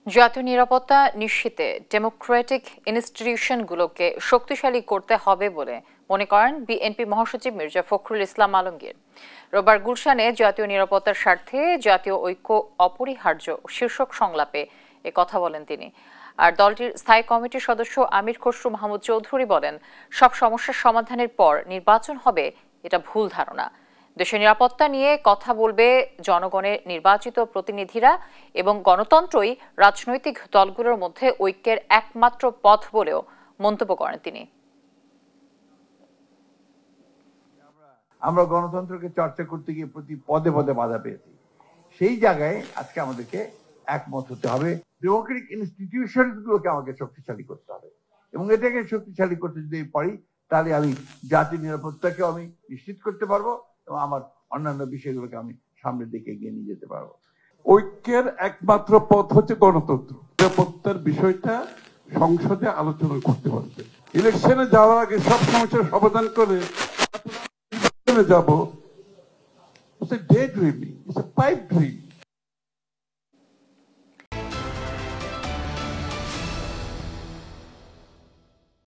জাতীয় নিরাপত্তা নিশ্চিতে ডেমোক্রেটিক ইনস্টিটিউশনগুলোকে শক্তিশালী করতে হবে বলে মনে করেন বিএনপি মহাসচিব মির্জা ফখরুল ইসলাম আলমগীর। রোববার গুলশানে জাতীয় নিরাপত্তার স্বার্থে জাতীয় ঐক্য অপরিহার্য শীর্ষক সংলাপে এ কথা বলেন তিনি। আর দলটির স্থায়ী কমিটির সদস্য আমির খসরু মাহমুদ চৌধুরী বলেন, সব সমস্যার সমাধানের পর নির্বাচন হবে এটা ভুল ধারণা। দেশের নিরাপত্তা নিয়ে কথা বলবে জনগণের নির্বাচিত প্রতিনিধিরা এবং গণতন্ত্রই রাজনৈতিক দলগুলোর মধ্যে ঐক্যের একমাত্র পথ বলেও মন্তব্য করেন তিনি। আমরা গণতন্ত্রকে চর্চা করতে গিয়ে প্রতি পদে পদে বাধা পেয়েছি। সেই জায়গায় আজকে আমাদেরকে একমত হতে হবে। ডেমোক্রেটিক ইনস্টিটিউশন গুলোকে আমাকে শক্তিশালী করতে হবে এবং এটাকে শক্তিশালী করতে যদি পারি তাহলে আমি জাতীয় নিরাপত্তাকে আমি নিশ্চিত করতে পারবো এবং আমার অন্যান্য বিষয়গুলোকে আমি সামনের দিকে এগিয়ে নিয়ে যেতে পারবো। ঐক্যের একমাত্র পথ হচ্ছে গণতন্ত্র। নিরাপত্তার বিষয়টা সংসদে আলোচনা করতে পারবে। ইলেকশনে যাওয়ার আগে সব সমস্যার সমাধান করে যাব, it's a daydreaming, it's a pipe dream.